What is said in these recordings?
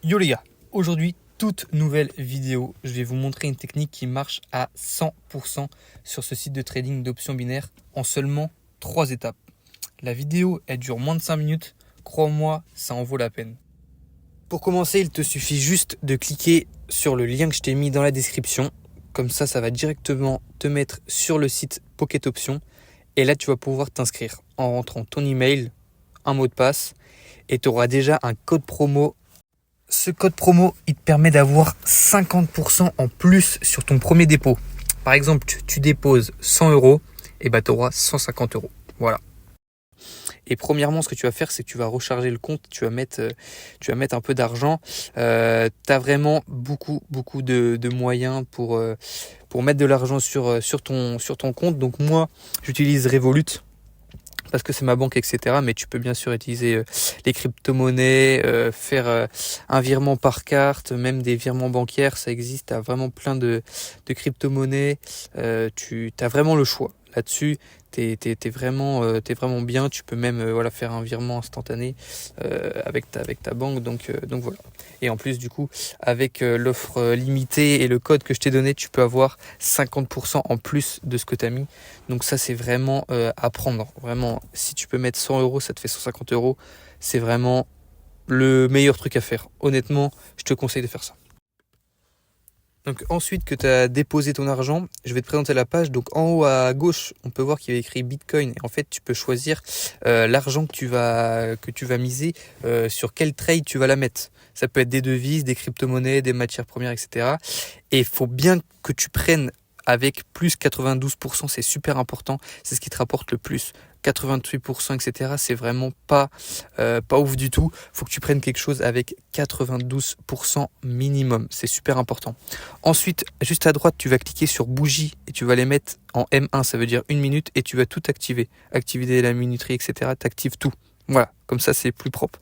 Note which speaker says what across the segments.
Speaker 1: Yo les gars, aujourd'hui toute nouvelle vidéo, je vais vous montrer une technique qui marche à 100% sur ce site de trading d'options binaires en seulement 3 étapes. La vidéo elle dure moins de 5 minutes, crois-moi ça en vaut la peine. Pour commencer il te suffit juste de cliquer sur le lien que je t'ai mis dans la description, comme ça va directement te mettre sur le site Pocket Options et là tu vas pouvoir t'inscrire en rentrant ton email, un mot de passe et tu auras déjà un code promo. Ce code promo, il te permet d'avoir 50% en plus sur ton premier dépôt. Par exemple, tu déposes 100 euros, et tu auras 150 euros. Voilà. Et premièrement, ce que tu vas faire, c'est que tu vas recharger le compte, tu vas mettre un peu d'argent. Tu as vraiment beaucoup de moyens pour mettre de l'argent sur ton compte. Donc moi, j'utilise Revolut, parce que c'est ma banque, etc. Mais tu peux bien sûr utiliser les crypto-monnaies, faire un virement par carte, même des virements bancaires, ça existe. Tu as vraiment plein de crypto-monnaies. Tu as vraiment le choix. Là-dessus, t'es vraiment bien. Tu peux même faire un virement instantané avec ta banque. Donc voilà. Et en plus, du coup, avec l'offre limitée et le code que je t'ai donné, tu peux avoir 50% en plus de ce que tu as mis. Donc ça, c'est vraiment à prendre. Vraiment, si tu peux mettre 100 euros, ça te fait 150 euros. C'est vraiment le meilleur truc à faire. Honnêtement, je te conseille de faire ça. Donc ensuite que tu as déposé ton argent, je vais te présenter la page. Donc en haut à gauche, on peut voir qu'il y a écrit Bitcoin. Et en fait, tu peux choisir l'argent que tu vas miser, sur quel trade tu vas la mettre. Ça peut être des devises, des crypto-monnaies, des matières premières, etc. Et il faut bien que tu prennes avec plus 92%, c'est super important. C'est ce qui te rapporte le plus. 88%, etc. C'est vraiment pas ouf du tout. Faut que tu prennes quelque chose avec 92% minimum. C'est super important. Ensuite, juste à droite, tu vas cliquer sur bougie et tu vas les mettre en M1. Ça veut dire 1 minute et tu vas tout activer. Activer la minuterie, etc. Tu actives tout. Voilà, comme ça, c'est plus propre.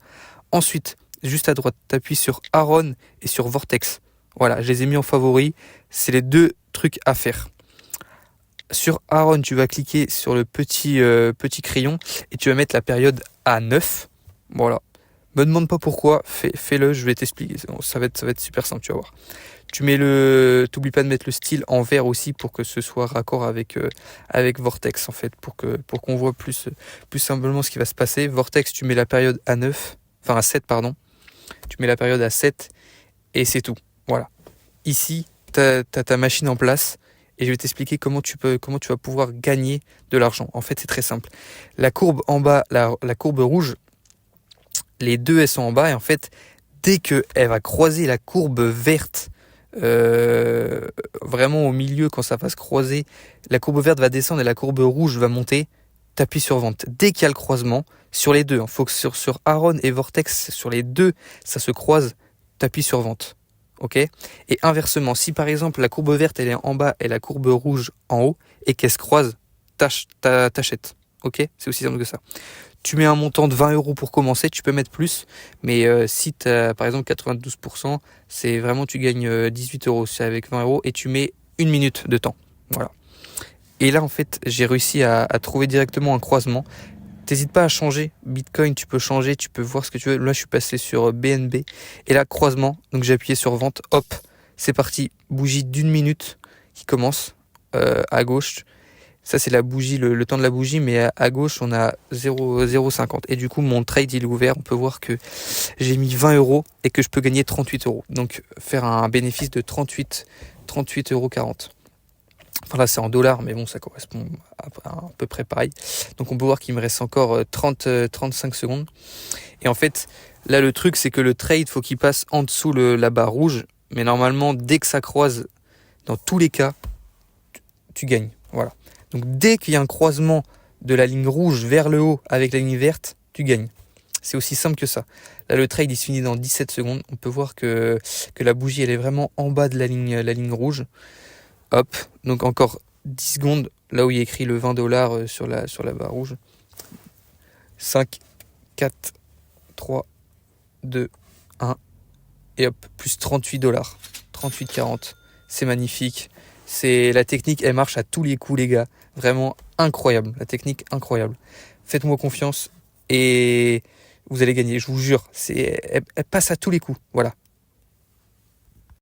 Speaker 1: Ensuite, juste à droite, tu appuies sur Aaron et sur Vortex. Voilà, je les ai mis en favori. C'est les deux trucs à faire. Sur Aaron, tu vas cliquer sur le petit crayon et tu vas mettre la période à 9. Voilà. Me demande pas pourquoi, fais-le, je vais t'expliquer. Ça va être super simple, tu vas voir. T'oublies pas de mettre le style en vert aussi pour que ce soit raccord avec Vortex en fait, pour qu'on voit plus simplement ce qui va se passer. Vortex, tu mets la période à 9, enfin à 7 pardon. Tu mets la période à 7 et c'est tout. Voilà. Ici, t'as ta machine en place. Et je vais t'expliquer comment tu vas pouvoir gagner de l'argent. En fait, c'est très simple. La courbe en bas, la courbe rouge, les deux, elles sont en bas. Et en fait, dès qu'elle va croiser la courbe verte, vraiment au milieu, quand ça va se croiser, la courbe verte va descendre et la courbe rouge va monter, t'appuies sur vente. Dès qu'il y a le croisement, sur les deux, il faut que sur Aaron et Vortex, sur les deux, ça se croise, t'appuies sur vente. Ok. Et inversement, si par exemple la courbe verte elle est en bas et la courbe rouge en haut et qu'elles se croisent, t'achètes. Ok. C'est aussi simple que ça. Tu mets un montant de 20 euros pour commencer, tu peux mettre plus, mais si tu as par exemple 92%, c'est vraiment tu gagnes 18 euros avec 20 euros et tu mets 1 minute de temps. Voilà. Et là en fait j'ai réussi à trouver directement un croisement. T'hésites pas à changer. Bitcoin, tu peux changer, tu peux voir ce que tu veux. Là, je suis passé sur BNB. Et là, croisement. Donc, j'ai appuyé sur vente. Hop, c'est parti. Bougie d'1 minute qui commence à gauche. Ça, c'est la bougie, le temps de la bougie. Mais à gauche, on a 0,50. Et du coup, mon trade, il est ouvert. On peut voir que j'ai mis 20 euros et que je peux gagner 38 euros. Donc, faire un bénéfice de 38,40 euros. Enfin là c'est en dollars mais bon ça correspond à peu près pareil. Donc on peut voir qu'il me reste encore 35 secondes. Et en fait là le truc c'est que le trade faut qu'il passe en dessous la barre rouge. Mais normalement dès que ça croise, dans tous les cas, tu gagnes. Voilà. Donc dès qu'il y a un croisement de la ligne rouge vers le haut avec la ligne verte, tu gagnes. C'est aussi simple que ça. Là le trade il se finit dans 17 secondes. On peut voir que la bougie elle est vraiment en bas de la ligne rouge. Hop, donc encore 10 secondes, là où il y a écrit le 20 dollars sur la barre rouge. 5, 4, 3, 2, 1. Et hop, plus 38 dollars. 38,40. C'est magnifique. La technique, elle marche à tous les coups, les gars. Vraiment incroyable. La technique, incroyable. Faites-moi confiance et vous allez gagner, je vous jure. Elle passe à tous les coups. Voilà.